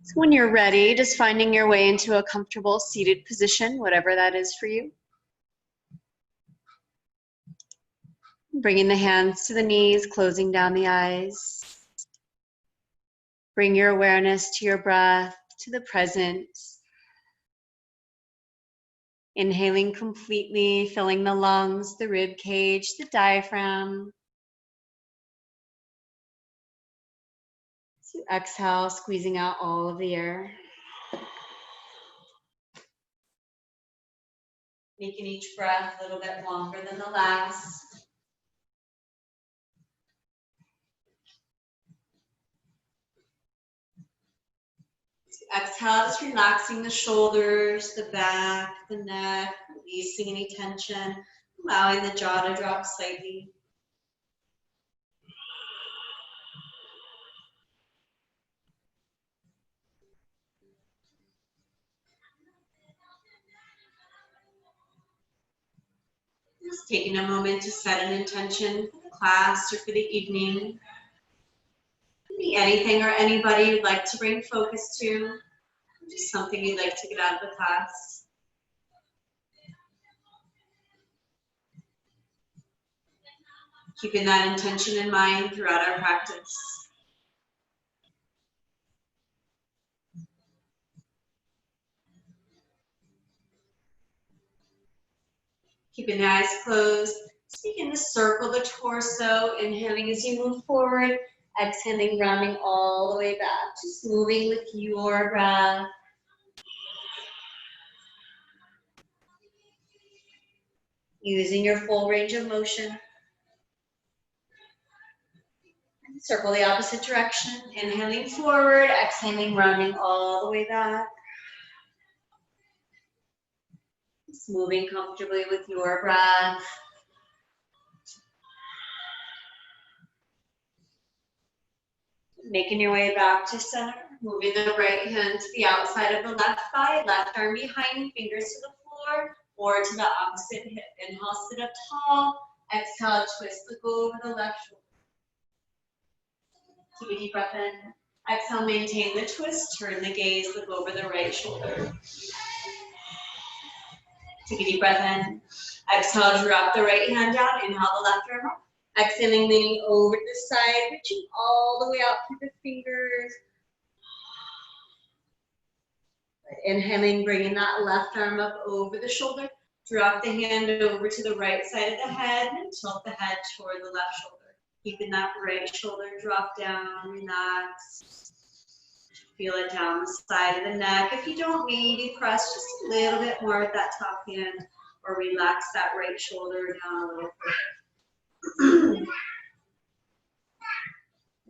So when you're ready, just finding your way into a comfortable seated position, whatever that is for you. Bringing the hands to the knees, closing down the eyes. Bring your awareness to your breath, to the present. Inhaling completely, filling the lungs, the rib cage, the diaphragm. So exhale, squeezing out all of the air. Making each breath a little bit longer than the last. Exhale, just relaxing the shoulders, the back, the neck, releasing any tension, allowing the jaw to drop slightly. Just taking a moment to set an intention for the class or for the evening. Could be anything or anybody you'd like to bring focus to, just something you'd like to get out of the class. Keeping that intention in mind throughout our practice. Keeping the eyes closed. So begin to circle the torso, inhaling as you move forward, exhaling, rounding all the way back. Just moving with your breath. Using your full range of motion. Circle the opposite direction, inhaling forward, exhaling, rounding all the way back. Just moving comfortably with your breath. Making your way back to center, moving the right hand to the outside of the left thigh, left arm behind, fingers to the floor, or to the opposite hip. Inhale, sit up tall. Exhale, twist, look over the left shoulder. Take a deep breath in. Exhale, maintain the twist, turn the gaze, look over the right shoulder. Take a deep breath in. Exhale, drop the right hand down, inhale the left arm up. Exhaling, leaning over to the side, reaching all the way out through the fingers. Inhaling, bringing that left arm up over the shoulder. Drop the hand over to the right side of the head and tilt the head toward the left shoulder. Keeping that right shoulder drop down, relax. Feel it down the side of the neck. If you don't, maybe press just a little bit more with that top hand or relax that right shoulder down a little further.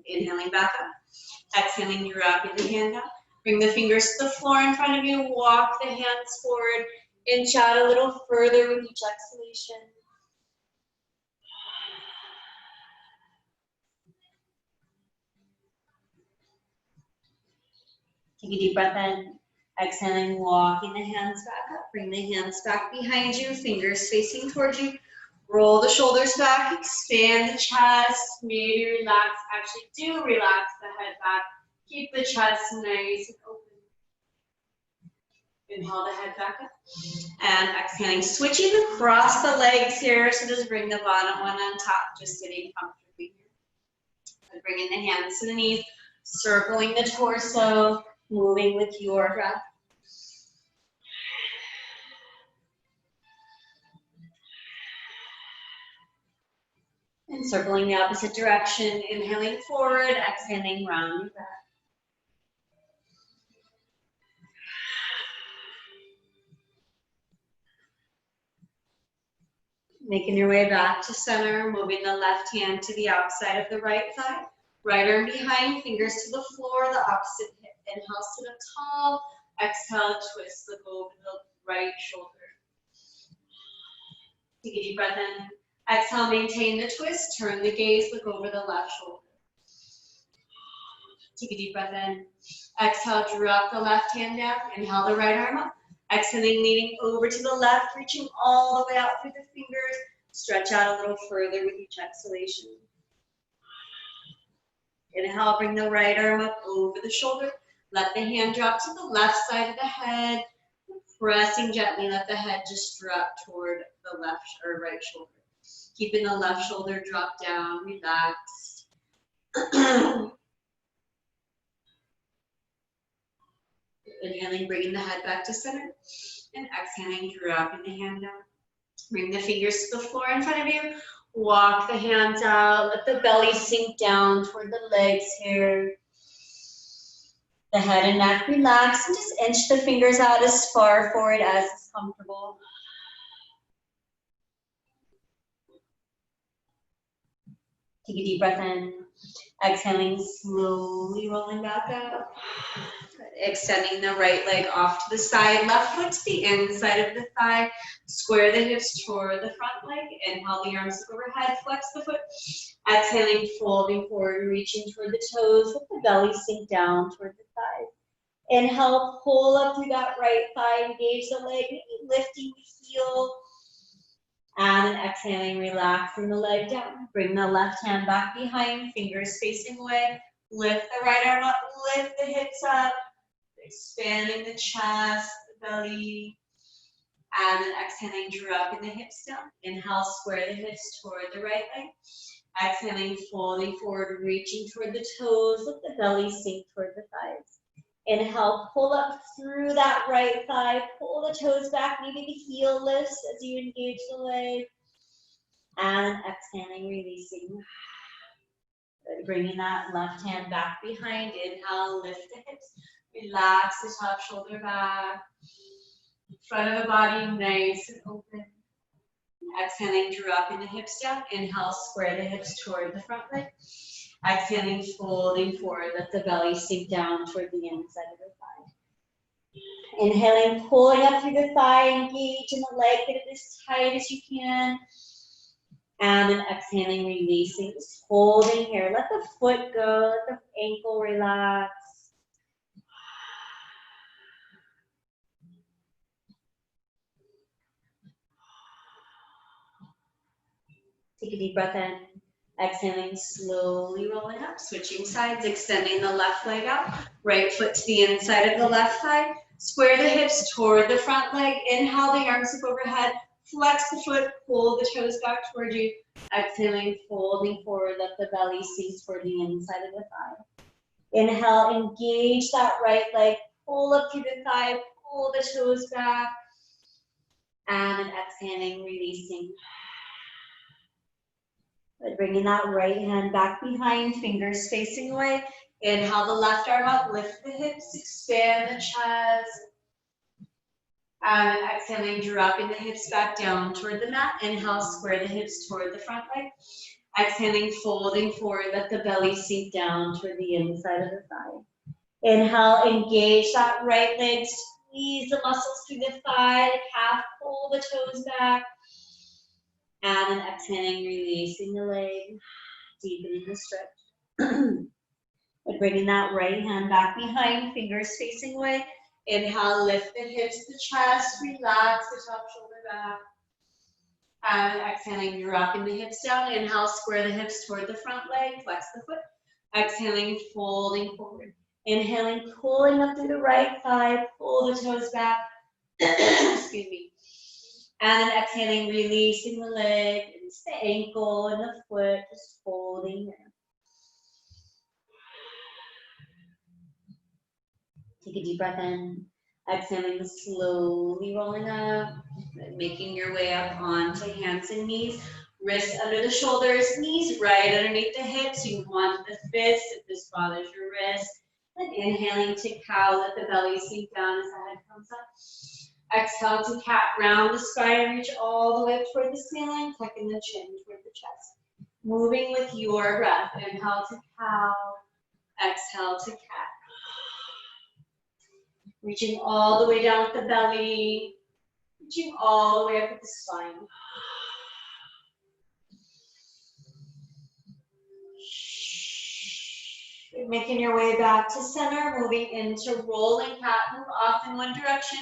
Inhaling back up. Exhaling, dropping the hand down. Bring the fingers to the floor in front of you. Walk the hands forward. Inch out a little further with each exhalation. Take a deep breath in. Exhaling, walking the hands back up. Bring the hands back behind you. Fingers facing towards you. Roll the shoulders back, expand the chest, maybe relax, actually do relax the head back. Keep the chest nice and open. Inhale the head back up. And exhaling, switching across the legs here, so just bring the bottom one on top, just sitting comfortably here. And bringing the hands to the knees, circling the torso, moving with your breath. And circling the opposite direction, inhaling forward, exhaling, rounding back. Making your way back to center, moving the left hand to the outside of the right thigh. Right arm behind, fingers to the floor, the opposite hip. Inhale, sit up tall. Exhale, twist, look over the right shoulder. Take a deep breath in. Exhale, maintain the twist. Turn the gaze, look over the left shoulder. Take a deep breath in. Exhale, drop the left hand down. Inhale the right arm up. Exhaling, leaning over to the left, reaching all the way out through the fingers. Stretch out a little further with each exhalation. Inhale, bring the right arm up over the shoulder. Let the hand drop to the left side of the head. Pressing gently, let the head just drop toward the left or right shoulder. Keeping the left shoulder drop down, relaxed. Inhaling, bringing the head back to center. And exhaling, dropping the hand down. Bring the fingers to the floor in front of you. Walk the hands out. Let the belly sink down toward the legs here. The head and neck relax, and just inch the fingers out as far forward as is comfortable. Take a deep breath in. Exhaling, slowly rolling back up. Extending the right leg off to the side, left foot to the inside of the thigh. Square the hips toward the front leg. Inhale, the arms overhead, flex the foot. Exhaling, folding forward, reaching toward the toes. Let the belly sink down toward the thighs. Inhale, pull up through that right thigh, engage the leg, maybe lifting the heel. And then exhaling, relaxing the leg down. Bring the left hand back behind, fingers facing away. Lift the right arm up, lift the hips up. Expanding the chest, the belly. And then exhaling, dropping the hips down. Inhale, square the hips toward the right leg. Exhaling, folding forward, reaching toward the toes. Let the belly sink toward the thighs. Inhale, pull up through that right thigh. Pull the toes back. Maybe the heel lifts as you engage the leg. And exhaling, releasing. Good. Bringing that left hand back behind. Inhale, lift the hips. Relax the top shoulder back. Front of the body nice and open. Exhaling, dropping the hips down. Inhale, square the hips toward the front leg. Exhaling, folding forward. Let the belly sink down toward the inside of the thigh. Inhaling, pulling up through the thigh, engage in the leg, get it as tight as you can. And then exhaling, releasing, just holding here. Let the foot go, let the ankle relax. Take a deep breath in. Exhaling, slowly rolling up, switching sides, extending the left leg out. Right foot to the inside of the left thigh. Square the hips toward the front leg. Inhale, the arms up overhead. Flex the foot, pull the toes back toward you. Exhaling, folding forward, let the belly sink toward the inside of the thigh. Inhale, engage that right leg, pull up through the thigh, pull the toes back. And then exhaling, releasing. Bringing that right hand back behind, fingers facing away. Inhale the left arm up, lift the hips, expand the chest. And then exhaling, dropping the hips back down toward the mat. Inhale, square the hips toward the front leg. Exhaling, folding forward, let the belly sink down toward the inside of the thigh. Inhale, engage that right leg, squeeze the muscles through the thigh, the calf, pull the toes back. And then exhaling, releasing the leg, deepening the stretch. And bringing that right hand back behind, fingers facing away. Inhale, lift the hips, the chest, relax the top shoulder back. And exhaling, dropping the hips down. Inhale, square the hips toward the front leg, flex the foot. Exhaling, folding forward. Inhaling, pulling up through the right thigh, pull the toes back. Excuse me. And then exhaling, releasing the leg, it's the ankle and the foot, just folding there. Take a deep breath in. Exhaling, slowly rolling up, making your way up onto hands and knees. Wrists under the shoulders, knees right underneath the hips. You want the fist if this bothers your wrist. Then inhaling to cow, let the belly sink down as the head comes up. Exhale to cat, round the spine, reach all the way up toward the ceiling, tucking the chin toward the chest. Moving with your breath. Inhale to cow, exhale to cat. Reaching all the way down with the belly, reaching all the way up with the spine. Making your way back to center, moving into rolling cat, move off in one direction.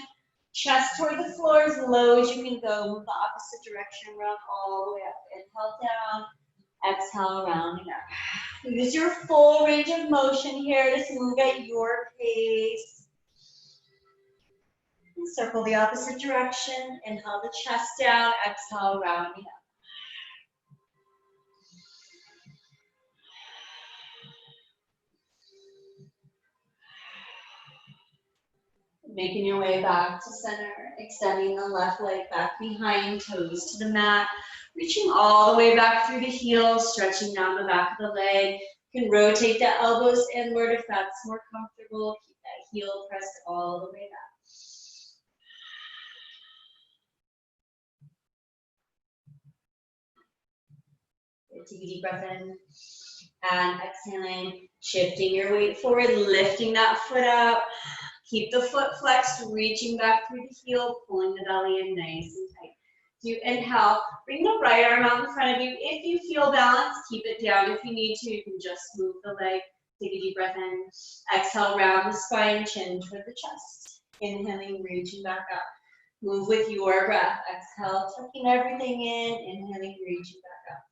Chest toward the floor as low as you can go. Move the opposite direction, round all the way up. Inhale down, exhale, rounding up. Use your full range of motion here. Just move at your pace. And circle the opposite direction. Inhale the chest down. Exhale, rounding up. Making your way back to center, extending the left leg back behind, toes to the mat, reaching all the way back through the heels, stretching down the back of the leg. You can rotate the elbows inward if that's more comfortable. Keep that heel pressed all the way back. Take a deep breath in and exhaling, shifting your weight forward, lifting that foot out. Keep the foot flexed, reaching back through the heel, pulling the belly in nice and tight. You inhale, bring the right arm out in front of you. If you feel balanced, keep it down. If you need to, you can just move the leg. Take a deep breath in. Exhale, round the spine, chin toward the chest. Inhaling, reaching back up. Move with your breath. Exhale, tucking everything in. Inhaling, reaching back up.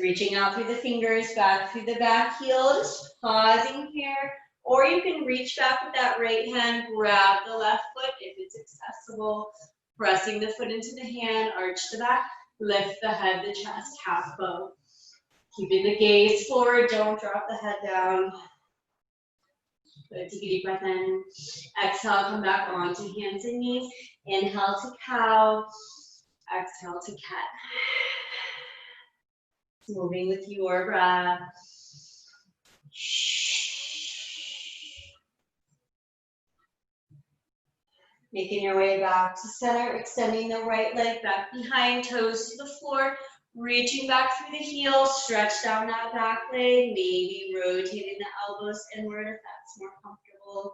Reaching out through the fingers, back through the back heel, just pausing here. Or you can reach back with that right hand, grab the left foot if it's accessible. Pressing the foot into the hand, arch the back, lift the head, the chest, half bow. Keeping the gaze forward, don't drop the head down. Good, take a deep breath in. Exhale, come back onto hands and knees. Inhale to cow, exhale to cat. Moving with your breath. Making your way back to center, extending the right leg back behind, toes to the floor, reaching back through the heels, stretch down that back leg, maybe rotating the elbows inward if that's more comfortable.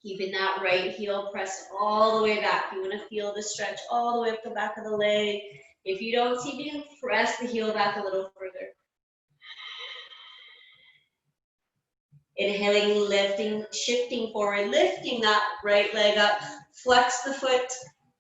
Keeping that right heel pressed all the way back. You want to feel the stretch all the way up the back of the leg. If you don't see, you can press the heel back a little further. Inhaling, lifting, shifting forward, lifting that right leg up. Flex the foot,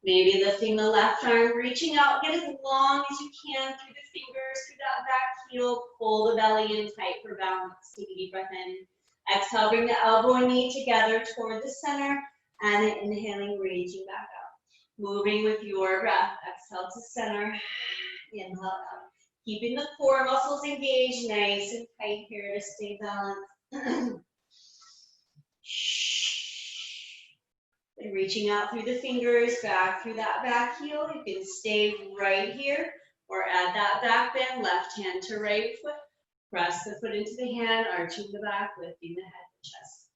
maybe lifting the left arm, reaching out, get as long as you can through the fingers, through that back heel. Pull the belly in tight for balance. Take a deep breath in. Exhale, bring the elbow and knee together toward the center, and then inhaling, reaching back up. Moving with your breath. Exhale to center. Inhale up. Keeping the core muscles engaged, nice and tight here to stay balanced. And reaching out through the fingers, back through that back heel. You can stay right here or add that back bend, left hand to right foot. Press the foot into the hand, arching the back, lifting the head and chest.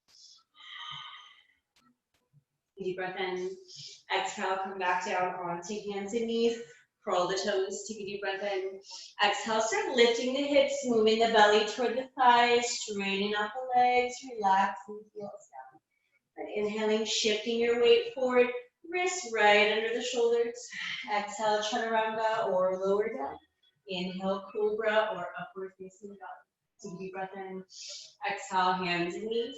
Deep breath in. Exhale, come back down onto hands and knees. Curl the toes, take a deep breath in. Exhale, start lifting the hips, moving the belly toward the thighs, straightening out the legs, relaxing the heels down. And inhaling, shifting your weight forward, wrists right under the shoulders. Exhale, chaturanga or lower down. Inhale, cobra or upward facing dog. Take a deep breath in. Exhale, hands and knees.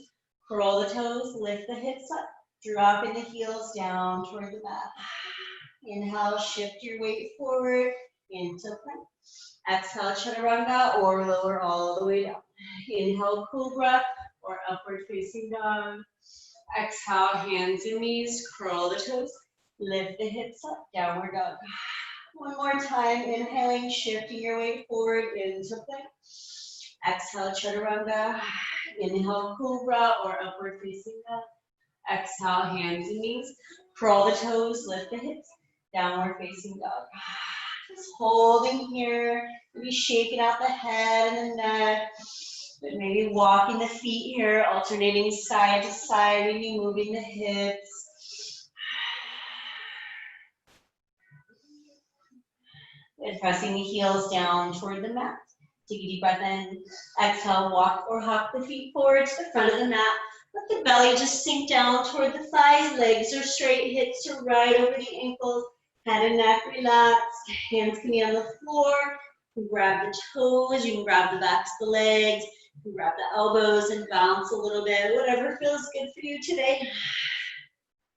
Curl the toes, lift the hips up, dropping the heels down toward the mat. Inhale, shift your weight forward into plank. Exhale, chaturanga or lower all the way down. Inhale, cobra or upward facing dog. Exhale, hands and knees, curl the toes, lift the hips up, downward dog. One more time, inhaling, shifting your weight forward into plank. Exhale, chaturanga. Inhale, cobra or upward facing dog. Exhale, hands and knees, curl the toes, lift the hips. Downward facing dog. Just holding here, maybe shaking out the head and the neck, but maybe walking the feet here, alternating side to side, maybe moving the hips. And pressing the heels down toward the mat. Take a deep breath in. Exhale, walk or hop the feet forward to the front of the mat. Let the belly just sink down toward the thighs, legs are straight, hips are right over the ankles. Head and neck relaxed, hands can be on the floor. You can grab the toes, you can grab the backs of the legs. Grab the elbows and bounce a little bit, whatever feels good for you today.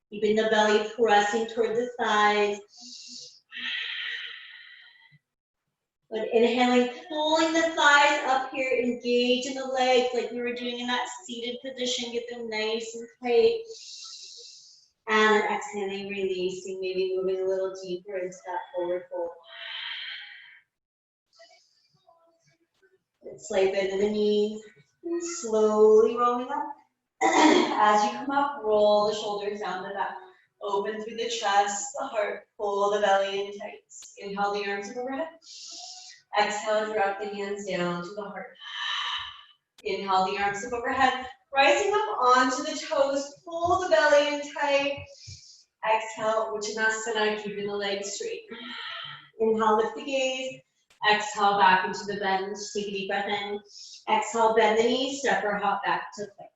Keeping the belly pressing toward the thighs. But inhaling, pulling the thighs up here, engage in the legs like we were doing in that seated position. Get them nice and tight. And exhaling, releasing, maybe moving a little deeper into that forward fold. Slight bend in the knees, slowly rolling up. As you come up, roll the shoulders down the back. Open through the chest, the heart, pull the belly in tight. Inhale the arms overhead. Exhale, drop the hands down to the heart. Inhale the arms up overhead. Rising up onto the toes, pull the belly in tight. Exhale, Uttanasana, keeping the legs straight. Inhale, lift the gaze. Exhale, back into the bend. Take a deep breath in. Exhale, bend the knees, step or hop back to plank.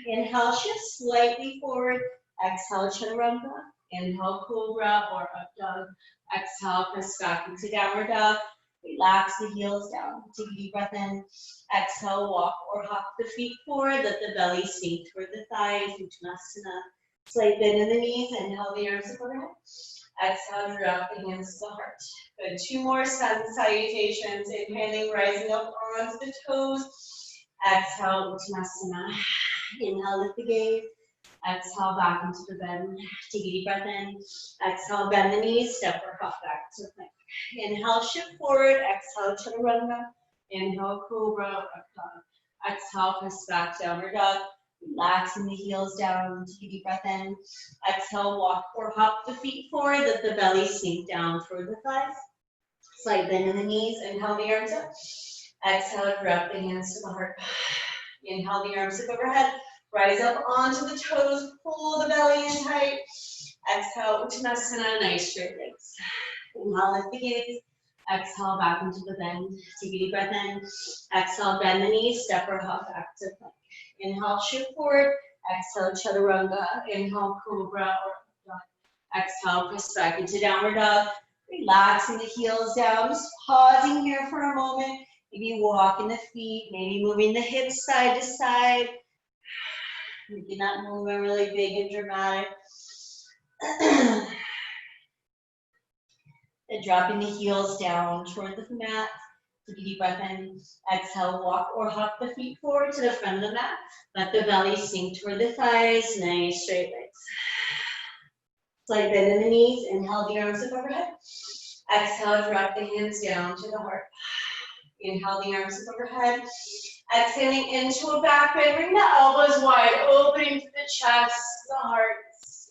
Inhale, shift slightly forward. Exhale, chaturanga. Inhale, cobra or up dog. Exhale, press back into downward dog. Relax the heels down. Take a deep breath in. Exhale, walk or hop the feet forward. Let the belly sink toward the thighs. Uttanasana. Slight bend in the knees. Inhale the arms up overhead. Exhale, drop the hands to the heart. Good. 2 more sun salutations. Inhaling, rising up onto the toes. Exhale, Uttanasana. Inhale, lift the gaze. Exhale, back into the bend. Take a deep breath in. Exhale, bend the knees. Step or hop back to plank. Inhale, shift forward. Exhale, chaturanga. Inhale, cobra or up dog. Exhale, press back, downward dog. Relaxing the heels down. Take a deep breath in. Exhale, walk or hop the feet forward. Let the belly sink down toward the thighs. Slight bend in the knees. Inhale the arms up. Exhale, drop the hands to the heart. Inhale the arms up overhead. Rise up onto the toes. Pull the belly in tight. Exhale, Uttanasana, nice straight legs. Inhale, lift the gaze. Exhale, back into the bend. Take a deep breath in. Exhale, bend the knees. Step or hop back to plank. Inhale, shift forward. Exhale, chaturanga. Inhale, cobra or dog. Exhale, press back into downward dog. Relaxing the heels down. Just pausing here for a moment. Maybe walking the feet. Maybe moving the hips side to side. Making that movement really big and dramatic. And dropping the heels down toward the mat. Take a deep breath in. Exhale, walk or hop the feet forward to the front of the mat. Let the belly sink toward the thighs. Nice straight legs. Slight bend in the knees. Inhale the arms up overhead. Exhale, drop the hands down to the heart. Inhale the arms up overhead. Exhaling into a back bend. Bring the elbows wide, opening to the chest, the heart.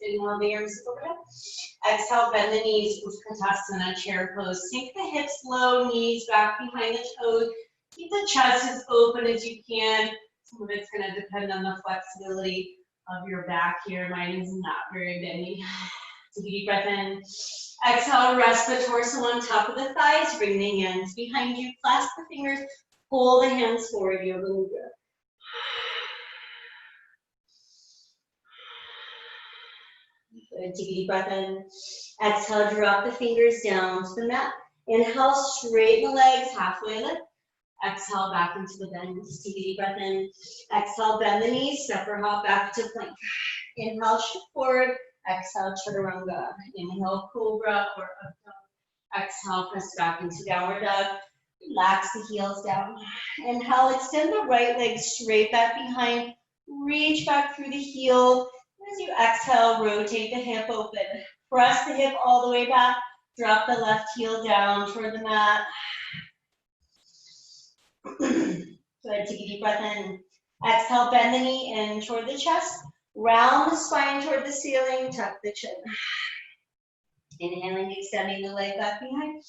Inhale the arms up overhead. Exhale, bend the knees, Utkatasana, chair pose. Sink the hips low, knees back behind the toes. Keep the chest as open as you can. Some of it's going to depend on the flexibility of your back here. Mine is not very bendy. Take a deep breath in. Exhale, rest the torso on top of the thighs. Bring the hands behind you. Clasp the fingers. Pull the hands forward, Yoga Mudra. Good. Take a deep breath in. Exhale, drop the fingers down to the mat. Inhale, straighten the legs, halfway lift. Exhale, back into the bend. Take a deep breath in. Exhale, bend the knees, step or hop back to plank. Inhale, shift forward. Exhale, chaturanga. Inhale, cobra or up dog. Exhale, press back into downward dog. Relax the heels down. Inhale, extend the right leg straight back behind. Reach back through the heel. As you exhale, rotate the hip open. Press the hip all the way back. Drop the left heel down toward the mat. Good. Take a deep breath in. Exhale, bend the knee in toward the chest. Round the spine toward the ceiling. Tuck the chin. Inhaling, extending the leg back behind.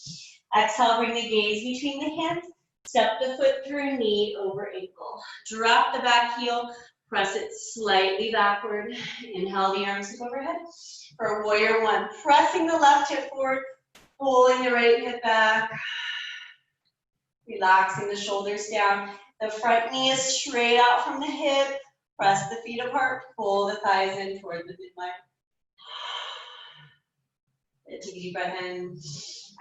Exhale, bring the gaze between the hands. Step the foot through, knee over ankle. Drop the back heel. Press it slightly backward. Inhale the arms up overhead. For warrior one, pressing the left hip forward, pulling the right hip back. Relaxing the shoulders down. The front knee is straight out from the hip. Press the feet apart, pull the thighs in toward the midline. Take a deep breath in.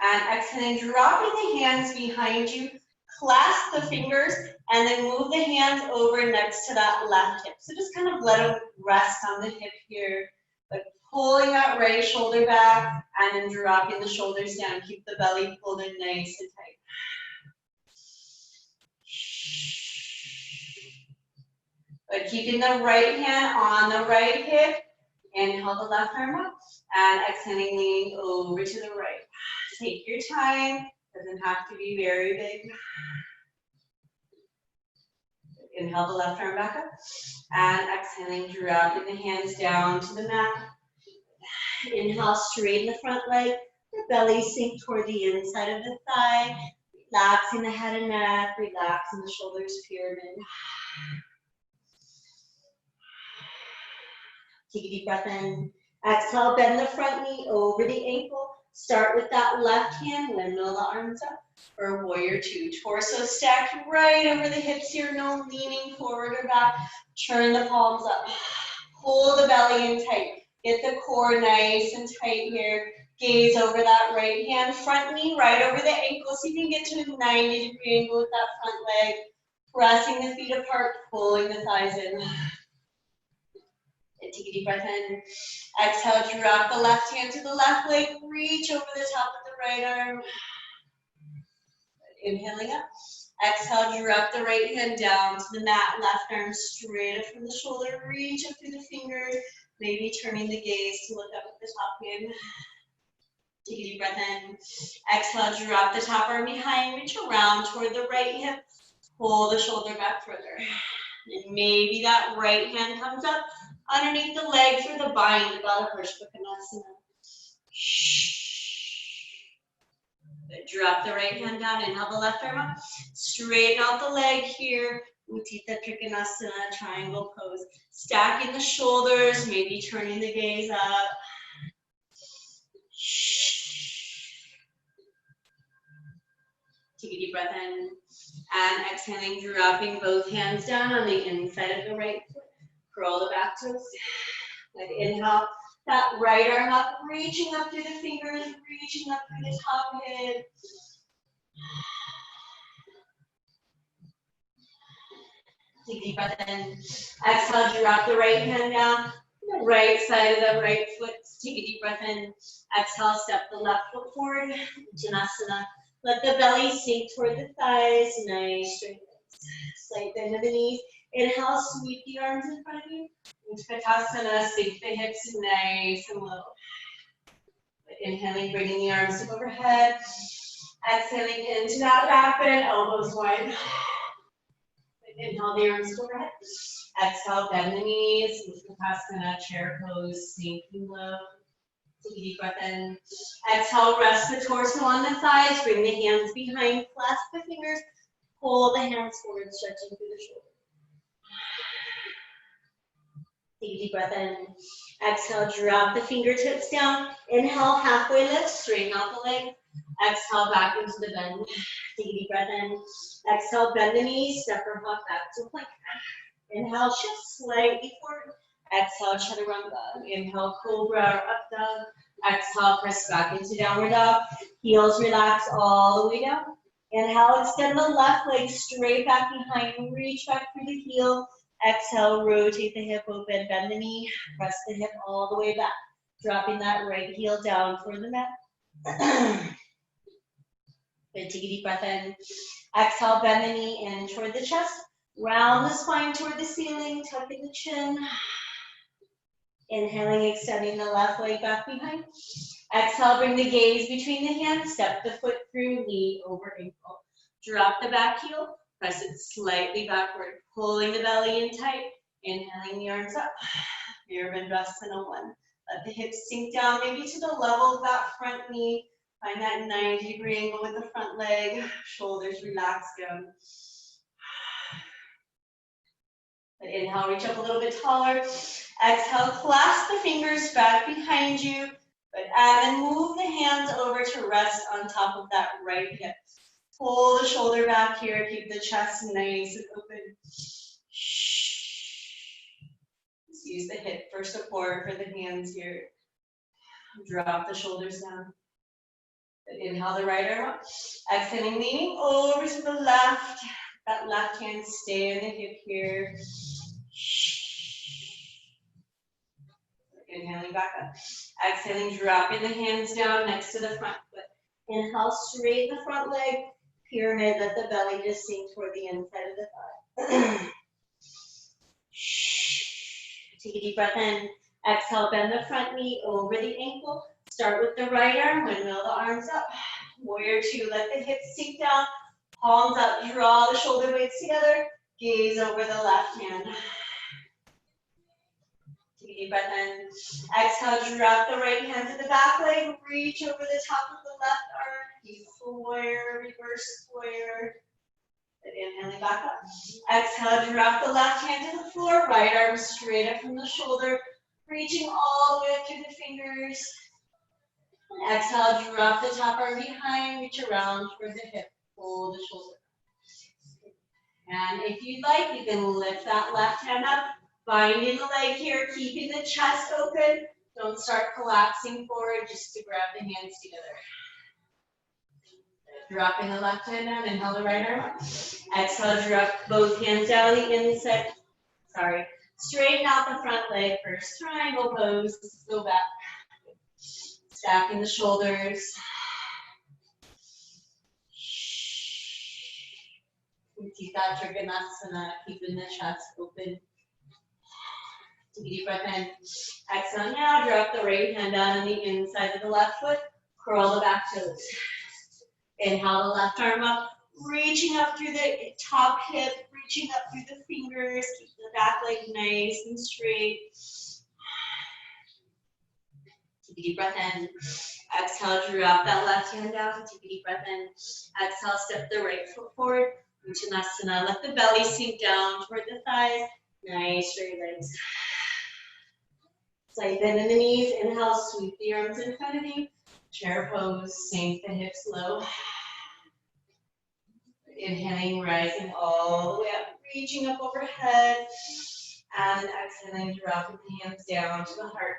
And exhaling, dropping the hands behind you. Clasp the fingers. And then move the hands over next to that left hip. So just kind of let them rest on the hip here. But pulling that right shoulder back and then dropping the shoulders down. Keep the belly pulled in nice and tight. But keeping the right hand on the right hip. Inhale the left arm up. And exhaling, leaning over to the right. Take your time. Doesn't have to be very big. Inhale the left arm back up. And exhaling, dropping the hands down to the mat. Inhale, straighten the front leg. The belly sink toward the inside of the thigh. Relaxing the head and neck. Relaxing the shoulders, pyramid. Take a deep breath in. Exhale, bend the front knee over the ankle. Start with that left hand, windmill the arms up. For warrior two. Torso stacked right over the hips here, no leaning forward or back. Turn the palms up. Pull the belly in tight. Get the core nice and tight here. Gaze over that right hand. Front knee right over the ankle. So you can get to a 90-degree angle with that front leg. Pressing the feet apart, pulling the thighs in. And take a deep breath in. Exhale, drop the left hand to the left leg. Reach over the top of the right arm. Inhaling up. Exhale, drop the right hand down to the mat. Left arm straight up from the shoulder. Reach up through the fingers. Maybe turning the gaze to look up at the top hand. Take a deep breath in. Exhale, drop the top arm behind. Reach around toward the right hip. Pull the shoulder back further. And maybe that right hand comes up underneath the leg for the bind, Baddha Konasana. Drop the right hand down, inhale the left arm up. Straighten out the leg here. Utthita Trikonasana, triangle pose. Stacking the shoulders, maybe turning the gaze up. Take a deep breath in. And exhaling, dropping both hands down on the inside of the right foot. Curl the back toes. Good. Inhale, that right arm up, reaching up through the fingers, reaching up through the top head. Take a deep breath in. Exhale, drop the right hand down. The right side of the right foot. Take a deep breath in. Exhale, step the left foot forward. Uttanasana. Let the belly sink toward the thighs. Nice straight legs. Slight bend of the knees. Inhale, sweep the arms in front of you. Utkatasana, sink the hips nice and low. Inhaling, bringing the arms up overhead. Exhaling into that back bend, elbows wide. Inhale the arms overhead. Exhale, bend the knees. Utkatasana, chair pose, sinking low. Take a deep breath in. Exhale, rest the torso on the thighs. Bring the hands behind, clasp the fingers. Pull the hands forward, stretching through the shoulder. Take a deep breath in. Exhale, drop the fingertips down. Inhale, halfway lift, straighten out the leg. Exhale, back into the bend. Take a deep breath in. Exhale, bend the knees, step or hop back to plank. Inhale, shift slightly forward. Exhale, chaturanga. Inhale, cobra or up dog. Exhale, press back into downward dog. Heels relax all the way down. Inhale, extend the left leg straight back behind. Reach back through the heel. Exhale, rotate the hip open, bend the knee, press the hip all the way back. Dropping that right heel down toward the mat. Good, take a deep breath in. Exhale, bend the knee in toward the chest. Round the spine toward the ceiling, tucking the chin. Inhaling, extending the left leg back behind. Exhale, bring the gaze between the hands. Step the foot through, knee over ankle. Drop the back heel. Press it slightly backward, pulling the belly in tight. Inhaling the arms up. Virabhadrasana 1. Let the hips sink down, maybe to the level of that front knee. Find that 90-degree angle with the front leg. Shoulders relax down. But inhale, reach up a little bit taller. Exhale, clasp the fingers back behind you. And then move the hands over to rest on top of that right hip. Pull the shoulder back here, keep the chest nice and open. Just use the hip for support for the hands here. Drop the shoulders down. Inhale the right arm up. Exhaling, leaning over to the left. That left hand stay in the hip here. Inhaling back up. Exhaling, dropping the hands down next to the front foot. Inhale, straighten the front leg. Pyramid, let the belly just sink toward the inside of the thigh. Take a deep breath in. Exhale, bend the front knee over the ankle. Start with the right arm, windmill the arms up. Warrior two, let the hips sink down. Palms up, draw the shoulder blades together. Gaze over the left hand. Take a deep breath in. Exhale, drop the right hand to the back leg. Reach over the top of the left arm. Peaceful warrior, reverse warrior. Inhaling back up. Exhale, drop the left hand to the floor. Right arm straight up from the shoulder. Reaching all the way up through the fingers. And exhale, drop the top arm behind. Reach around toward the hip. Pull the shoulder. And if you'd like, you can lift that left hand up. Binding the leg here, keeping the chest open. Don't start collapsing forward, just to grab the hands together. Dropping the left hand down, inhale the right arm up. Exhale, drop both hands down the inside. Straighten out the front leg first. Triangle pose, go back. Stacking the shoulders. Keep that Trikonasana, keeping the chest open. Take a deep breath in. Exhale now, drop the right hand down on the inside of the left foot. Curl the back toes. Inhale the left arm up, reaching up through the top hip, reaching up through the fingers. Keep the back leg nice and straight. Take a deep breath in. Exhale, drop that left hand down. Take a deep breath in. Exhale, step the right foot forward. Uttanasana, let the belly sink down toward the thighs. Nice straight legs. Slight bend in the knees. Inhale, sweep the arms in front of you. Chair pose, sink the hips low. Inhaling, rising all the way up, reaching up overhead. And exhaling, dropping the hands down to the heart.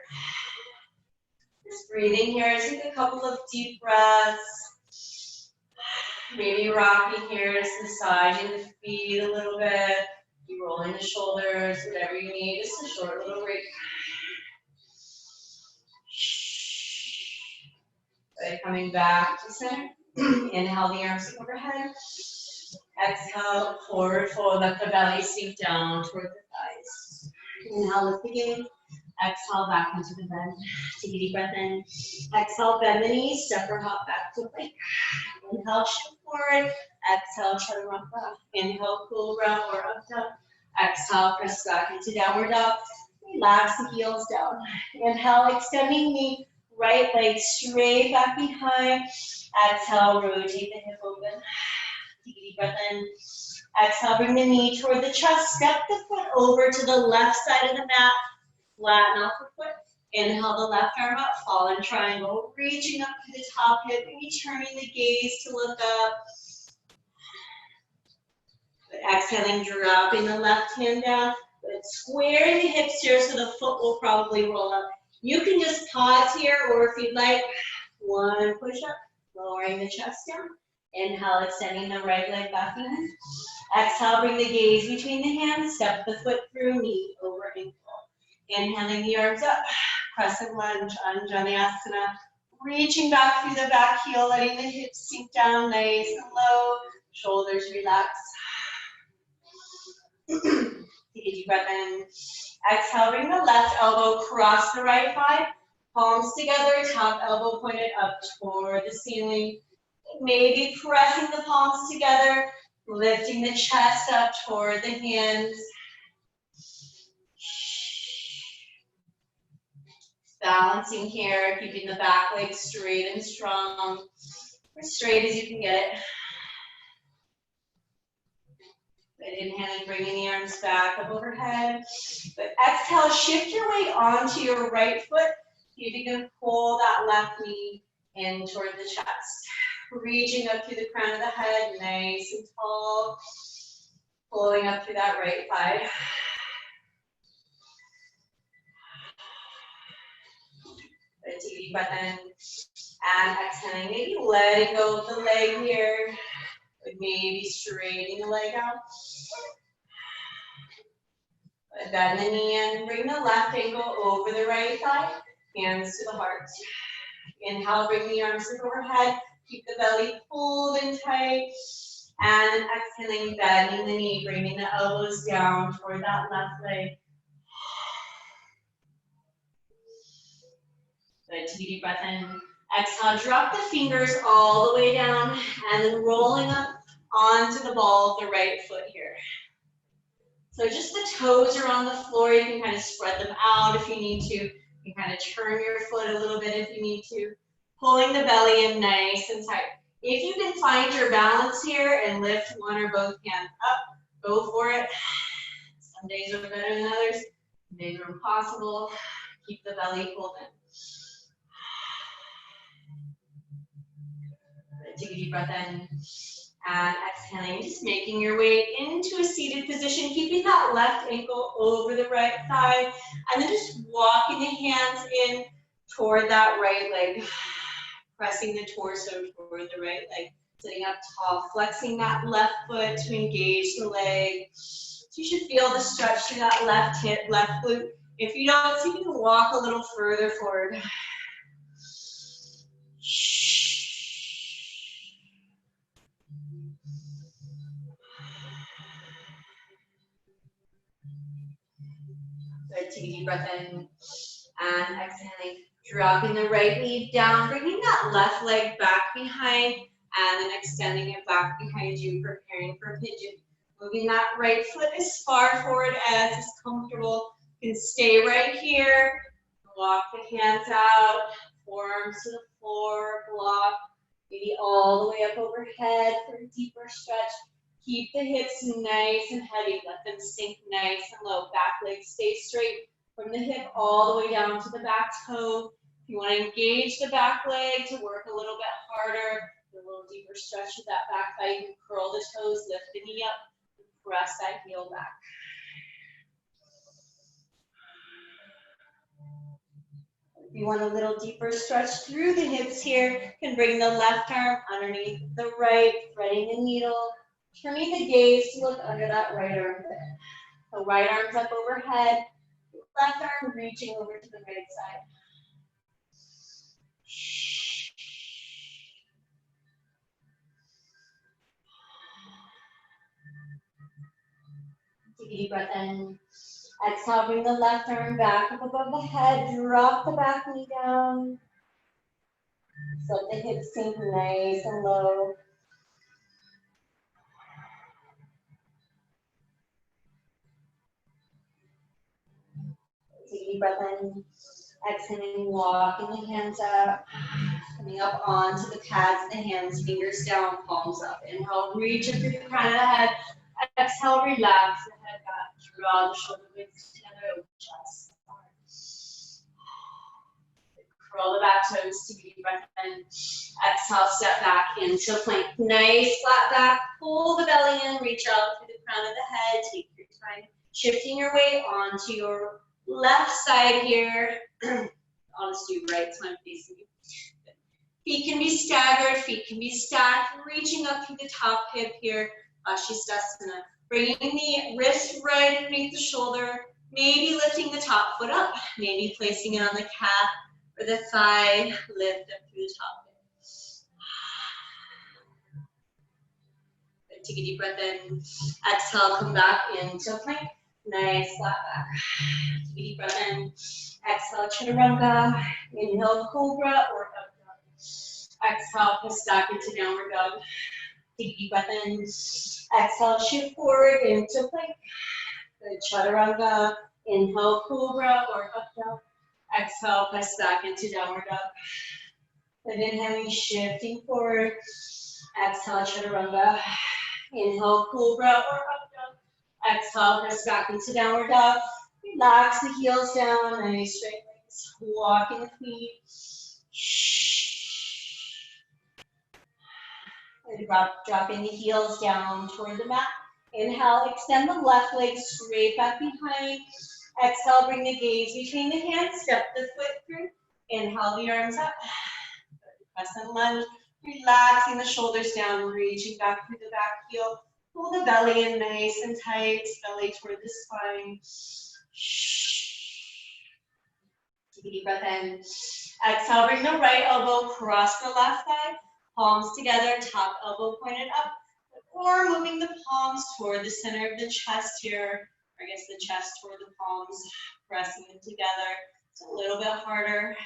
Just breathing here, take a couple of deep breaths. Maybe rocking here, just massaging the feet a little bit. Be rolling the shoulders, whatever you need, just a short little break. Right, coming back to center. Inhale the arms overhead. Exhale, forward fold, let the belly sink down toward the thighs. Inhale, lift the gaze. Exhale, back into the bend. Take a deep breath in. Exhale, bend the knees, step or hop back to plank. Inhale, shift forward. Exhale, chaturanga. Inhale, cobra or up dog. Exhale, press back into downward dog. Relax the heels down. Inhale, extending knee. Right leg straight back behind. Exhale, rotate the hip open. Take a deep breath in. Exhale, bring the knee toward the chest. Step the foot over to the left side of the mat. Flatten off the foot. Inhale the left arm up, fallen triangle. Reaching up to the top hip, maybe turning the gaze to look up. But exhaling, dropping the left hand down. But squaring the hips here so the foot will probably roll up. You can just pause here, or if you'd like, one push up, lowering the chest down. Inhale, extending the right leg back in. Exhale, bring the gaze between the hands, step the foot through, knee over ankle. Inhaling the arms up, crescent lunge, Anjaneyasana. Reaching back through the back heel, letting the hips sink down nice and low, shoulders relax. Take a deep breath in. Exhale, bring the left elbow across the right thigh, palms together, top elbow pointed up toward the ceiling. Maybe pressing the palms together, lifting the chest up toward the hands. Balancing here, keeping the back leg straight and strong, as straight as you can get it. But inhaling, bringing the arms back up overhead. But exhale, shift your weight onto your right foot. See if you can pull that left knee in toward the chest. Reaching up through the crown of the head, nice and tall. Pulling up through that right thigh. Take a deep breath in. And exhaling, maybe letting go of the leg here. Maybe straightening the leg out. Bend the knee in, bring the left ankle over the right thigh, hands to the heart. Inhale, bring the arms overhead, keep the belly pulled and tight. And exhaling, bending the knee, bringing the elbows down toward that left leg. Good, take a deep breath in. Exhale, drop the fingers all the way down, and then rolling up onto the ball of the right foot here. So just the toes are on the floor. You can kind of spread them out if you need to. You can kind of turn your foot a little bit if you need to. Pulling the belly in nice and tight. If you can find your balance here and lift one or both hands up, go for it. Some days are better than others. Some days are impossible. Keep the belly pulled in. Take a deep breath in. And exhaling, just making your way into a seated position, keeping that left ankle over the right thigh, and then just walking the hands in toward that right leg, pressing the torso toward the right leg, sitting up tall, flexing that left foot to engage the leg. So you should feel the stretch through that left hip, left glute. If you don't, so you can walk a little further forward. Good, take a deep breath in and exhaling, dropping the right knee down, bringing that left leg back behind and then extending it back behind you, preparing for pigeon. Moving that right foot as far forward as is comfortable. You can stay right here, walk the hands out, forearms to the floor, block, maybe all the way up overhead for a deeper stretch. Keep the hips nice and heavy. Let them sink nice and low. Back leg stay straight from the hip all the way down to the back toe. If you want to engage the back leg to work a little bit harder, a little deeper stretch with that back thigh, you can curl the toes, lift the knee up, and press that heel back. If you want a little deeper stretch through the hips here, you can bring the left arm underneath the right, threading the needle. Turning the gaze to look under that right armpit. The right arm's up overhead, left arm reaching over to the right side. Take a deep breath in. Exhale, bring the left arm back up above the head, drop the back knee down. So let the hips sink nice and low. Take a deep breath in. Exhaling, walking the hands up. Coming up onto the pads of the hands, fingers down, palms up. Inhale, reach up through the crown of the head. Exhale, relax the head back. Draw the shoulder blades together, open chest. Curl the back toes, take a deep breath in. Exhale, step back into plank. Nice flat back. Pull the belly in, reach out through the crown of the head. Take your time. Shifting your weight onto your left side here. I'll just do right, so I'm facing you. Feet can be staggered, feet can be stacked, reaching up through the top hip here, Vashisthasana. Bringing the wrist right underneath the shoulder, maybe lifting the top foot up, maybe placing it on the calf or the thigh, lift up through the top hip. Take a deep breath in, exhale, come back into plank. Nice, flat back. Take a deep breath in, exhale, chaturanga, inhale, cobra or up. Exhale, press back into downward dog. Take a deep breath in. Exhale, shift forward into plank. Good, chaturanga. Inhale, cobra or up dog. Exhale, press back into downward dog. And inhaling, shifting forward. Exhale, chaturanga. Inhale, cobra or up dog. Exhale, press back into downward dog. Relax the heels down. Nice straight legs. Walking the feet. Dropping the heels down toward the mat. Inhale, extend the left leg straight back behind. Exhale, bring the gaze between the hands, step the foot through. Inhale, the arms up. Press and lunge. Relaxing the shoulders down, reaching back through the back heel. Pull the belly in nice and tight, belly toward the spine. Take a deep breath in. Exhale, bring the right elbow across the left thigh. Palms together, top elbow pointed up. Or moving the palms toward the center of the chest here. Or I guess the chest toward the palms, pressing them together. It's a little bit harder.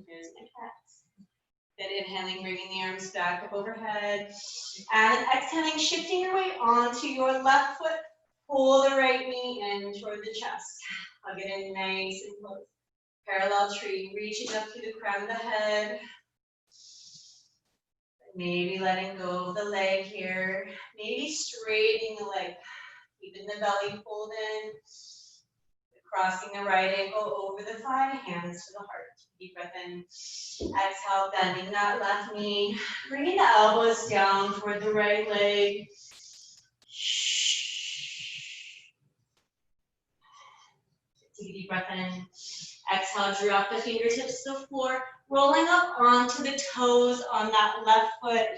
Here's my cat. Good, inhaling, bringing the arms back up overhead. And exhaling, shifting your weight onto your left foot. Pull the right knee in toward the chest. Hug it in nice and close. Parallel tree, reaching up to the crown of the head. Maybe letting go of the leg here. Maybe straightening the leg. Keeping the belly pulled in. Crossing the right ankle over the thigh, hands to the heart. Deep breath in. Exhale, bending that left knee. Bringing the elbows down toward the right leg. Take a deep breath in. Exhale, drop the fingertips to the floor. Rolling up onto the toes on that left foot.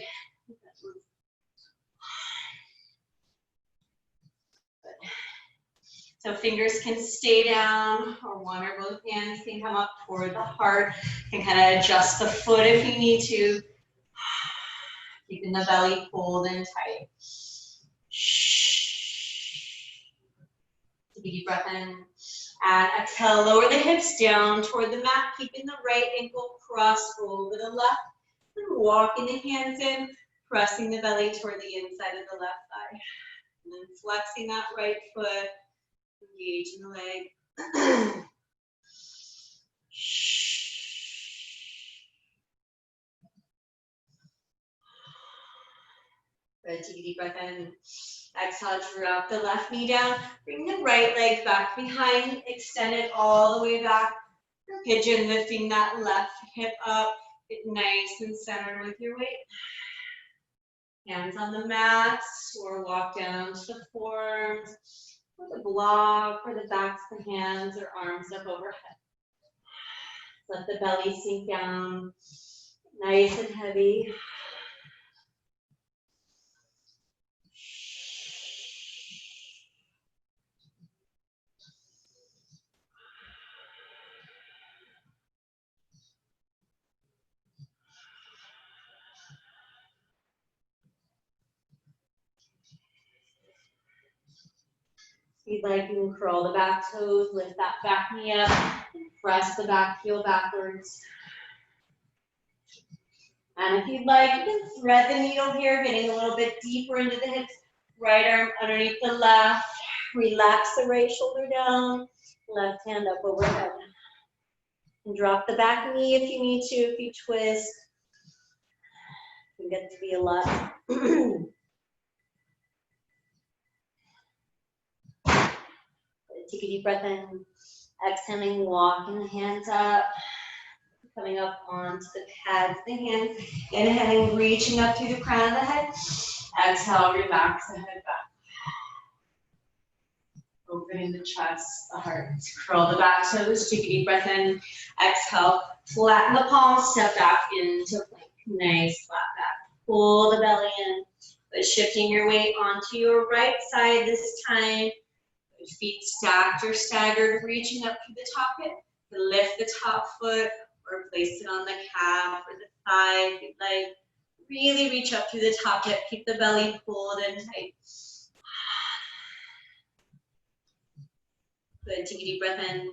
So fingers can stay down, or one or both hands can come up toward the heart. You can kind of adjust the foot if you need to. Keeping the belly pulled and tight. Take a deep breath in. And exhale, lower the hips down toward the mat, keeping the right ankle crossed over the left. And walking the hands in, pressing the belly toward the inside of the left thigh. And then flexing that right foot. Engaging the leg. Good, take a deep breath in. Exhale, drop the left knee down. Bring the right leg back behind. Extend it all the way back. Pigeon, lifting that left hip up. Get nice and centered with your weight. Hands on the mat, or walk down to the forearms. With a block for the backs of the hands or arms up overhead. Let the belly sink down, nice and heavy. If you'd like, you can curl the back toes, lift that back knee up, and press the back heel backwards. And if you'd like, you can thread the needle here, getting a little bit deeper into the hips. Right arm underneath the left. Relax the right shoulder down, left hand up overhead. And drop the back knee if you need to, if you twist. It can get to be a lot. Take a deep breath in. Exhaling, walking the hands up. Coming up onto the pads of the hands. Inhaling, reaching up through the crown of the head. Exhale, relax the head back. Opening the chest, the heart. Curl the back toes. Take a deep breath in. Exhale, flatten the palms. Step back into plank. Nice, flat back. Pull the belly in. But shifting your weight onto your right side this time. Feet stacked or staggered, reaching up to the top hip. Lift the top foot or place it on the calf or the thigh if you'd like. Really reach up through the top hip. Keep the belly pulled and tight. Good. Take a deep breath in.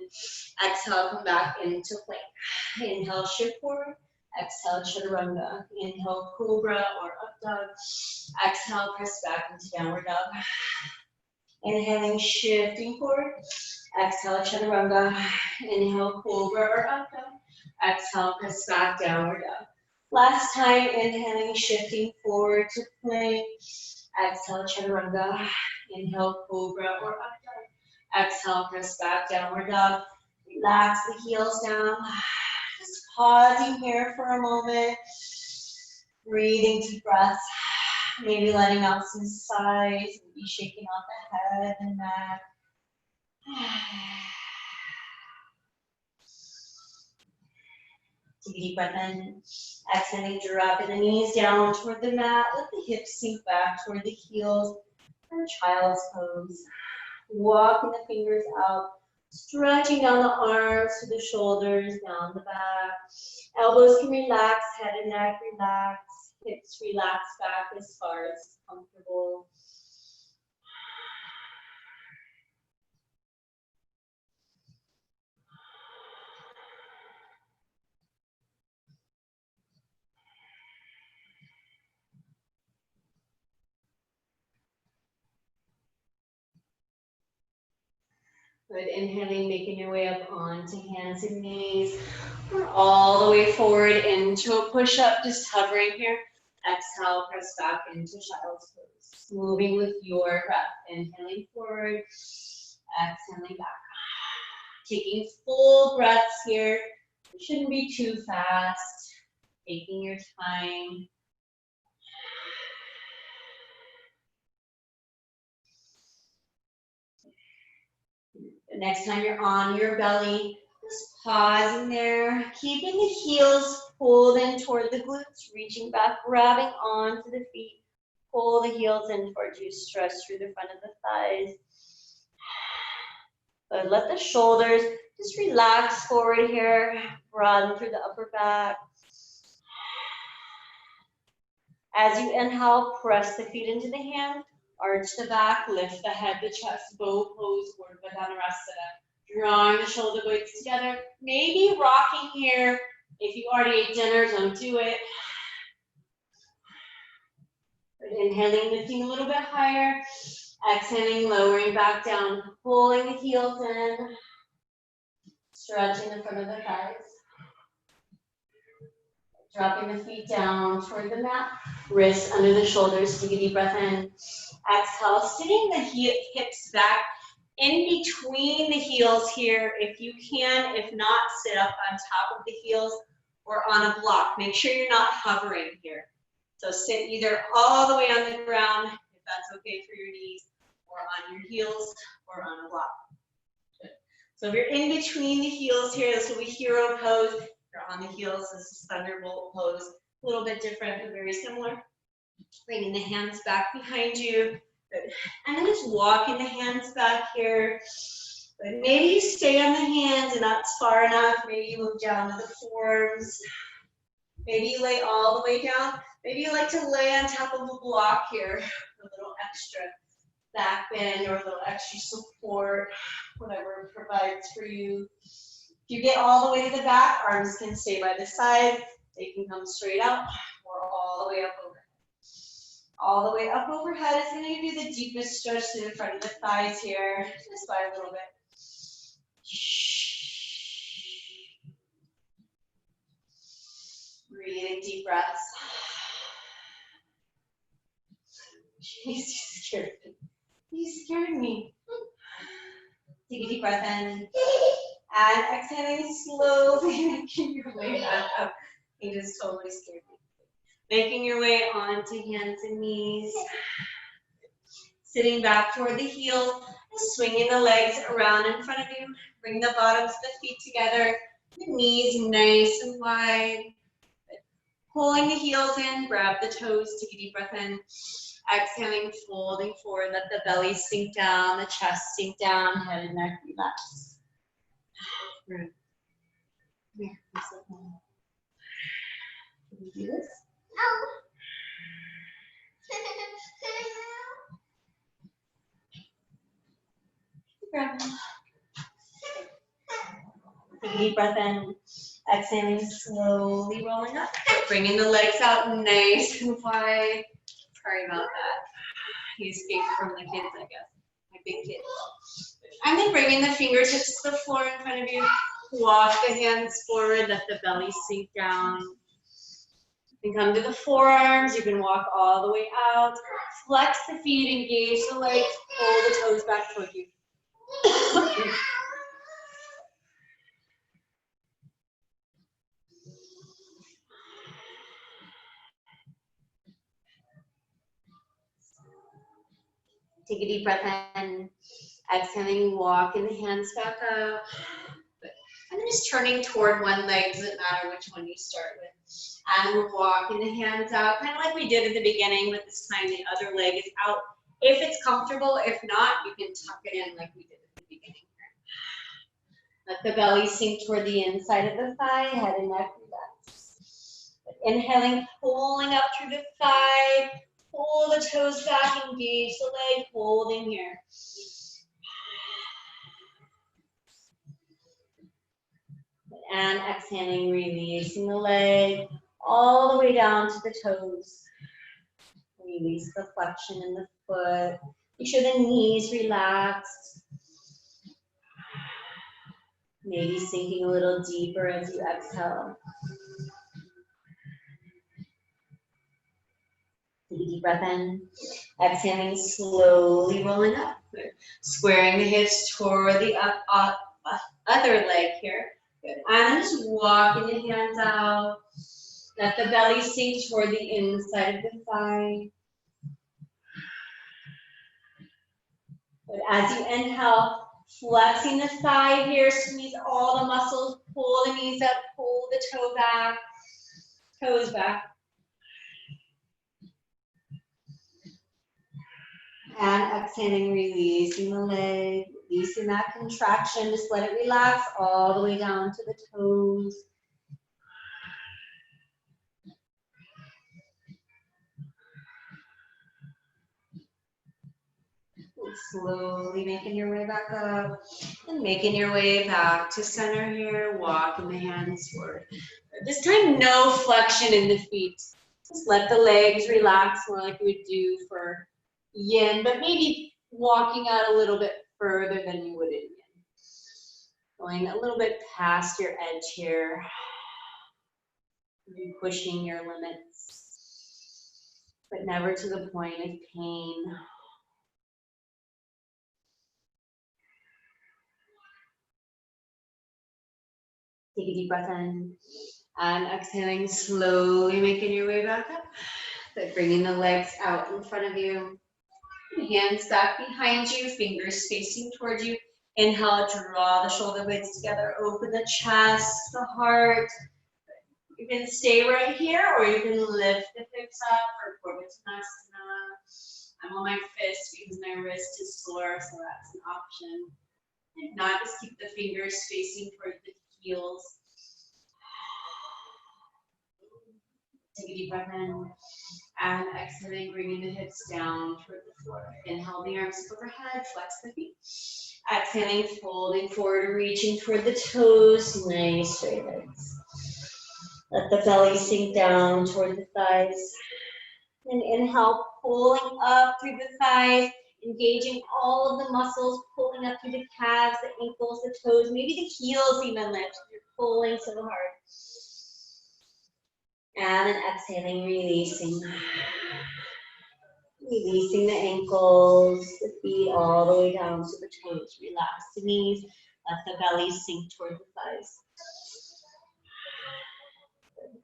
Exhale, come back into plank. Inhale, shift forward. Exhale, chaturanga. Inhale, cobra or up dog. Exhale, press back into downward dog. Inhaling, shifting forward. Exhale, chaturanga. Inhale, cobra or up dog. Exhale, press back, downward dog. Last time, inhaling, shifting forward to plank. Exhale, chaturanga. Inhale, cobra or up dog. Exhale, press back, downward dog. Relax the heels down. Just pausing here for a moment. Breathing deep breaths. Maybe letting out some sighs, maybe shaking off the head and neck. Take a deep breath in. Exhaling, dropping the knees down toward the mat. Let the hips sink back toward the heels. And child's pose. Walking the fingers out. Stretching down the arms to the shoulders, down the back. Elbows can relax, head and neck relax. Hips relax back as far as comfortable. Good, inhaling, making your way up onto hands and knees. Or all the way forward into a push-up, just hovering here. Exhale, press back into child's pose. Moving with your breath. Inhaling forward, exhaling back. Taking full breaths here. It shouldn't be too fast. Taking your time. The next time you're on your belly, just pausing there, keeping the heels pulled in toward the glutes, reaching back, grabbing onto the feet. Pull the heels in towards you, stretch through the front of the thighs. But let the shoulders just relax forward here, broaden through the upper back. As you inhale, press the feet into the hands, arch the back, lift the head, the chest, bow pose, Urdhva Dhanurasana. Drawing the shoulder blades together, maybe rocking here. If you already ate dinner, don't do it. But inhaling, lifting a little bit higher. Exhaling, lowering back down, pulling the heels in. Stretching the front of the thighs. Dropping the feet down toward the mat. Wrists under the shoulders. Take a deep breath in. Exhale, sitting the hips back in between the heels here if you can. If not, sit up on top of the heels or on a block. Make sure you're not hovering here. So sit either all the way on the ground, if that's okay for your knees, or on your heels or on a block. Good. So if you're in between the heels here, this will be hero pose. If you're on the heels, this is thunderbolt pose. A little bit different, but very similar. Bringing the hands back behind you. Good. And then just walking the hands back here. But maybe you stay on the hands and that's far enough. Maybe you move down to the forearms. Maybe you lay all the way down. Maybe you like to lay on top of a block here. A little extra back bend or a little extra support, whatever provides for you. If you get all the way to the back, arms can stay by the side. They can come straight out or all the way up overhead. All the way up overhead is going to give you the deepest stretch to the front of the thighs here, just by a little bit. Breathing deep breaths. Jeez, you scared me. You scared me. Take a deep breath in. And exhaling slowly, making your way back up. You just totally scared me. Making your way onto hands and knees. Sitting back toward the heels. Swinging the legs around in front of you. Bring the bottoms of the feet together. The knees nice and wide. Pulling the heels in. Grab the toes. Take a deep breath in. Exhaling, folding forward. Let the belly sink down. The chest sink down. Head and neck relax. Good. Here, can we do this? Oh. Take a deep breath in. Exhaling, slowly rolling up. Bringing the legs out nice and wide. Sorry about that. He escaped from the kids, I guess. My big kids. And then bringing the fingertips to the floor in front of you. Walk the hands forward, let the belly sink down. You can come to the forearms, you can walk all the way out. Flex the feet, engage the legs, pull the toes back toward you. Take a deep breath in. Exhaling, walk in the hands back up. And then just turning toward one leg, doesn't matter which one you start with. And we're walking the hands out, kind of like we did at the beginning, but this time the other leg is out. If it's comfortable, if not, you can tuck it in like we did at the beginning. Let the belly sink toward the inside of the thigh, head and neck relax. Inhaling, pulling up through the thigh, pull the toes back, engage the leg, holding here. And exhaling, releasing the leg all the way down to the toes. Release the flexion in the foot. Make sure the knees relaxed. Maybe sinking a little deeper as you exhale. Take a deep breath in. Exhaling, slowly rolling up. Squaring the hips toward the other leg here. Good. And just walking the hands out. Let the belly sink toward the inside of the thigh. Good. As you inhale, flexing the thigh here, squeeze all the muscles, pull the knees up, pull the toe back, toes back. And exhaling, releasing the leg, releasing that contraction. Just let it relax all the way down to the toes. Slowly making your way back up and making your way back to center here, walking the hands forward. This time, no flexion in the feet. Just let the legs relax more like you would do for yin, but maybe walking out a little bit further than you would in yin. Going a little bit past your edge here. Maybe pushing your limits, but never to the point of pain. Take a deep breath in and exhaling, slowly making your way back up. But bringing the legs out in front of you. Hands back behind you, fingers facing towards you. Inhale, draw the shoulder blades together, open the chest, the heart. You can stay right here or you can lift the hips up for Purvottanasana. I'm on my fist because my wrist is sore, so that's an option. If not, just keep the fingers facing toward the heels. Take a deep breath in and exhaling, bringing the hips down toward the floor. Inhale, the arms overhead, flex the feet. Exhaling, folding forward, reaching toward the toes, nice straight legs. Let the belly sink down toward the thighs. And inhale, pulling up through the thighs, engaging all of the muscles, pulling up through the calves, the ankles, the toes, maybe the heels even lift. You're pulling so hard. And then exhaling, releasing. Releasing the ankles, the feet all the way down to the toes. Relax the knees, let the belly sink toward the thighs.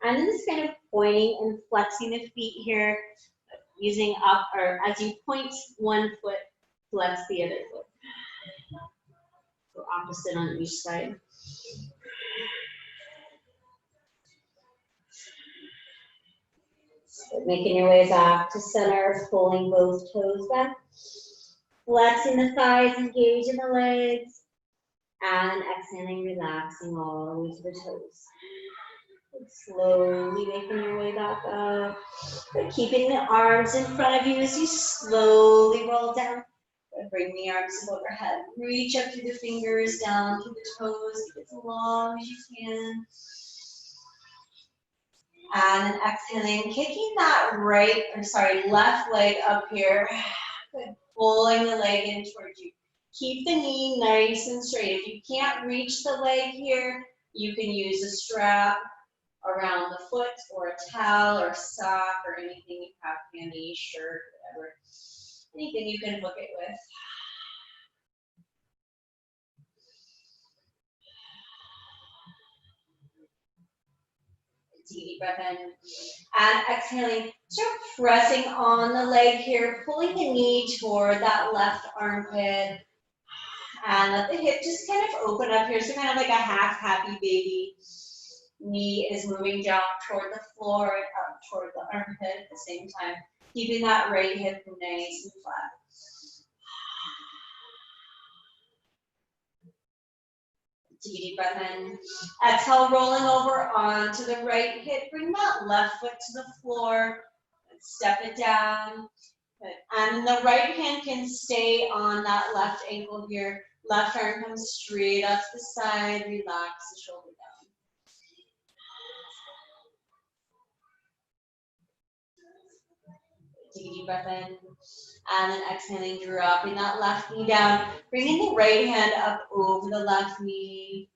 And then just kind of pointing and flexing the feet here, using up, or as you point one foot, flex the other foot. So opposite on each side. So making your way back to center, pulling both toes back. Flexing the thighs, engaging the legs. And exhaling, relaxing all the way to the toes. Slowly making your way back up. But keeping the arms in front of you as you slowly roll down. Bring the arms overhead. Reach up through the fingers, down to the toes. Keep it as long as you can. And then exhaling, kicking that left leg up here. Good. Pulling the leg in towards you. Keep the knee nice and straight. If you can't reach the leg here, you can use a strap around the foot or a towel or sock or anything you have handy, shirt, whatever. Anything you can hook it with. Deep breath in and exhaling. Start pressing on the leg here, pulling the knee toward that left armpit And let the hip just kind of open up here. So kind of like a half happy baby. Knee is moving down toward the floor and up toward the armpit at the same time. Keeping that right hip nice and flat. Take a deep breath in. Exhale, rolling over onto the right hip. Bring that left foot to the floor. Step it down. Good. And then the right hand can stay on that left ankle here. Left arm comes straight up to the side. Relax the shoulder down. Take a deep breath in. And then exhaling, dropping that left knee down. Bringing the right hand up over the left knee.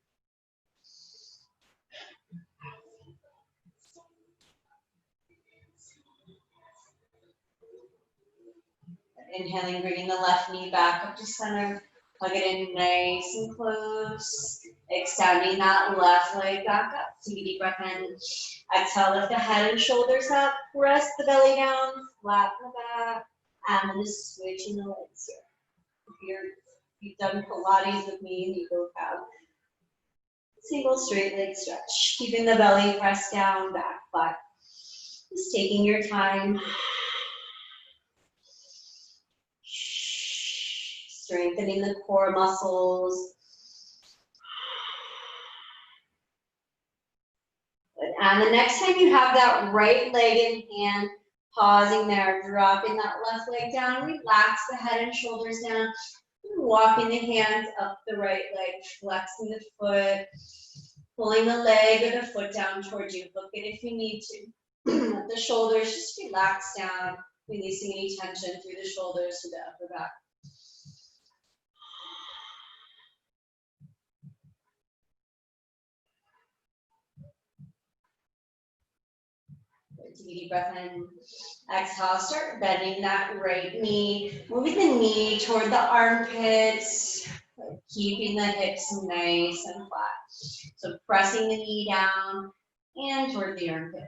Inhaling, bringing the left knee back up to center. Plug it in nice and close. Extending that left leg back up. Take a deep breath in. Exhale, lift the head and shoulders up. Press the belly down. Flatten the back. And then just switching the legs here. If you've done Pilates with me and you both have single straight leg stretch. Keeping the belly pressed down, back flat. Just taking your time. Strengthening the core muscles. Good. And the next time you have that right leg in hand, pausing there, dropping that left leg down, relax the head and shoulders down, and walking the hands up the right leg, flexing the foot, pulling the leg or the foot down towards you. Hook it if you need to. Let the shoulders just relax down, releasing any tension through the shoulders to the upper back. Take a deep breath in. Exhale, start bending that right knee. Moving the knee toward the armpits. Keeping the hips nice and flat. So pressing the knee down and toward the armpit.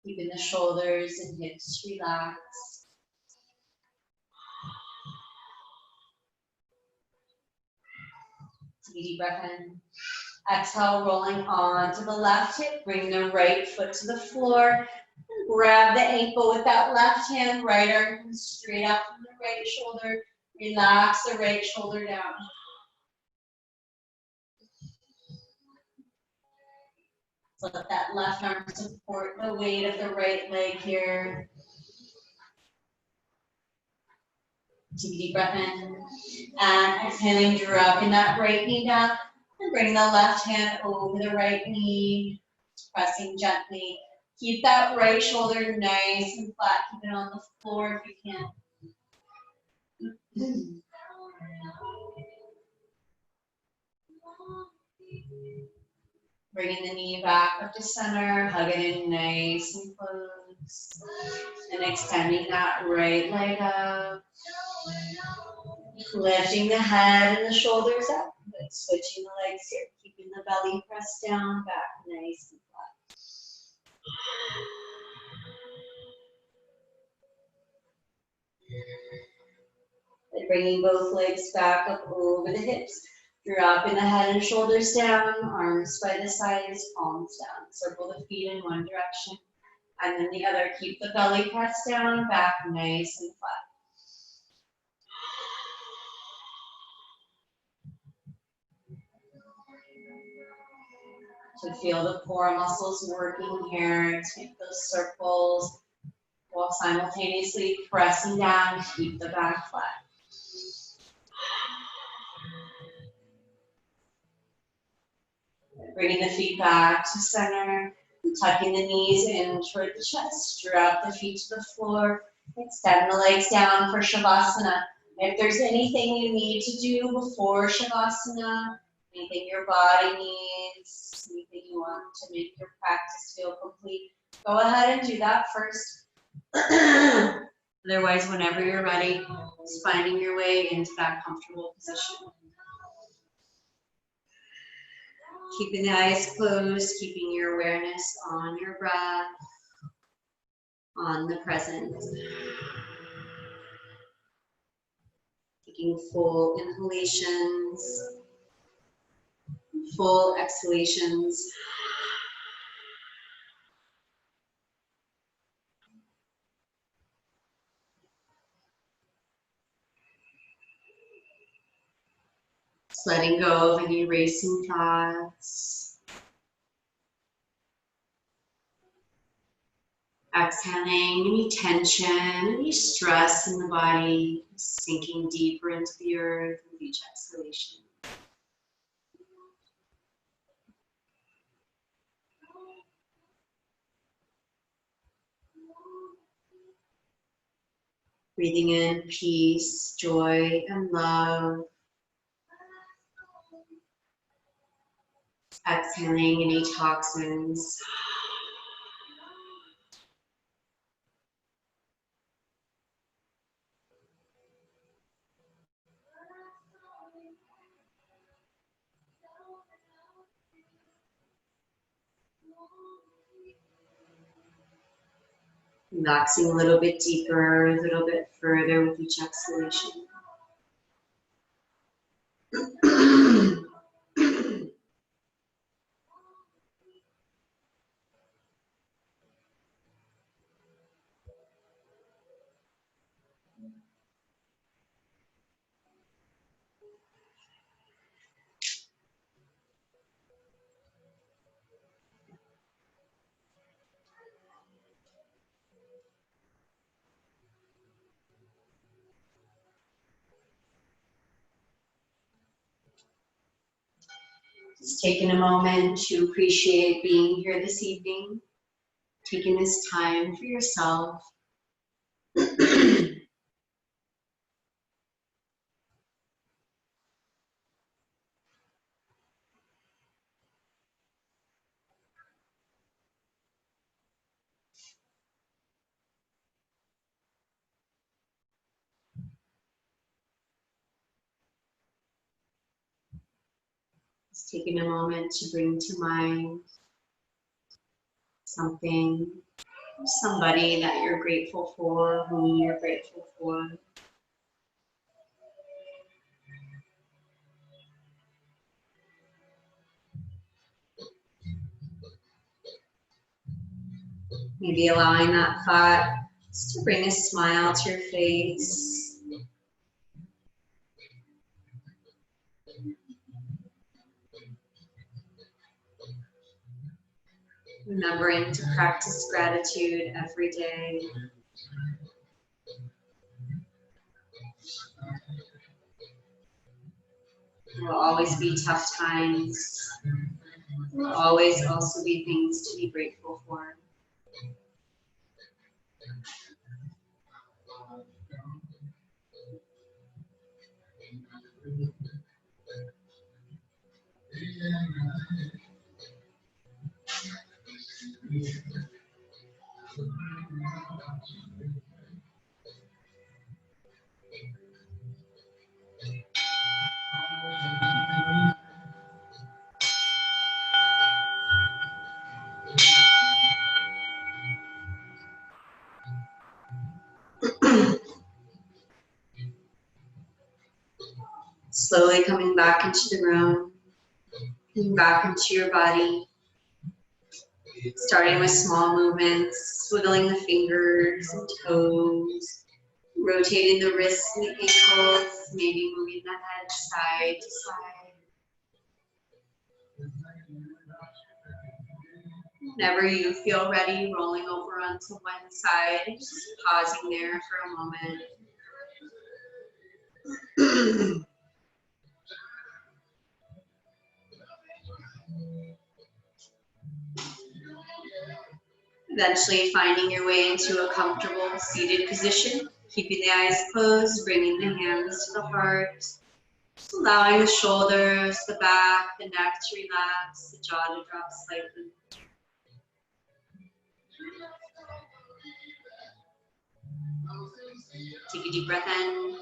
Keeping the shoulders and hips relaxed. Take a deep breath in. Exhale, rolling on to the left hip. Bring the right foot to the floor. Grab the ankle with that left hand. Right arm comes straight up from the right shoulder. Relax the right shoulder down. Let that left arm support the weight of the right leg here. Take a deep breath in. And exhaling, dropping that right knee down. And bring the left hand over the right knee. Pressing gently. Keep that right shoulder nice and flat. Keep it on the floor if you can. Bringing the knee back up to center, hug it in nice and close. And extending that right leg up. Lifting the head and the shoulders up. But switching the legs here, keeping the belly pressed down, back nice and flat. And bringing both legs back up over the hips. Dropping the head and shoulders down, arms by the sides, palms down. Circle the feet in one direction. And then the other. Keep the belly pressed down, back nice and flat. To feel the core muscles working here, to make those circles while simultaneously pressing down to keep the back flat. Bringing the feet back to center, tucking the knees in toward the chest, drop the feet to the floor, extend the legs down for Shavasana. If there's anything you need to do before Shavasana, anything your body needs, anything you want to make your practice feel complete, go ahead and do that first. Otherwise, whenever you're ready, just finding your way into that comfortable position. Keeping the eyes closed, keeping your awareness on your breath, on the present. Take taking full inhalations, full exhalations. Just letting go of any racing thoughts. Exhaling any tension, any stress in the body, sinking deeper into the earth with each exhalation. Breathing in peace, joy, and love. Exhaling any toxins. Relaxing a little bit deeper, a little bit further with each exhalation. Just taking a moment to appreciate being here this evening, taking this time for yourself. Just taking a moment to bring to mind something, somebody that you're grateful for, whom you're grateful for. Maybe allowing that thought just to bring a smile to your face. Remembering to practice gratitude every day. There will always be tough times. There will always also be things to be grateful for. Slowly coming back into the room, coming back into your body, starting with small movements, swiveling the fingers and toes, rotating the wrists and the ankles, maybe moving the head side to side. Whenever you feel ready, rolling over onto one side, just pausing there for a moment. Eventually finding your way into a comfortable seated position, keeping the eyes closed, bringing the hands to the heart, just allowing the shoulders, the back, the neck to relax, the jaw to drop slightly. Take a deep breath in.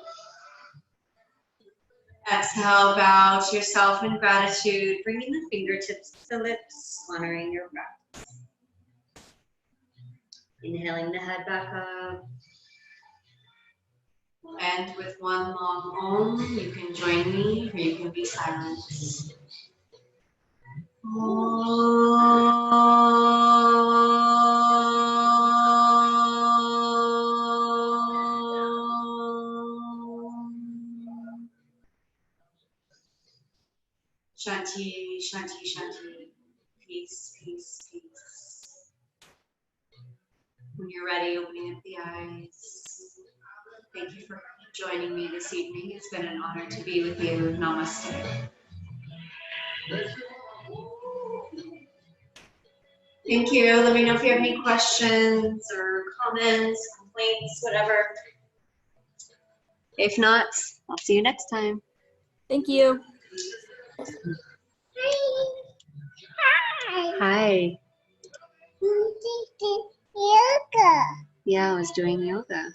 Exhale, bow to yourself in gratitude, bringing the fingertips to the lips, honoring your breath. Inhaling the head back up. And with one long Om, you can join me or you can be silent. Shanti, Shanti, Shanti. Peace, peace, peace. When you're ready, opening up the eyes. Thank you for joining me this evening. It's been an honor to be with you. Namaste. Thank you. Let me know if you have any questions or comments, complaints, whatever. If not, I'll see you next time. Thank you. Hi. Yoga. Yeah, I was doing yoga.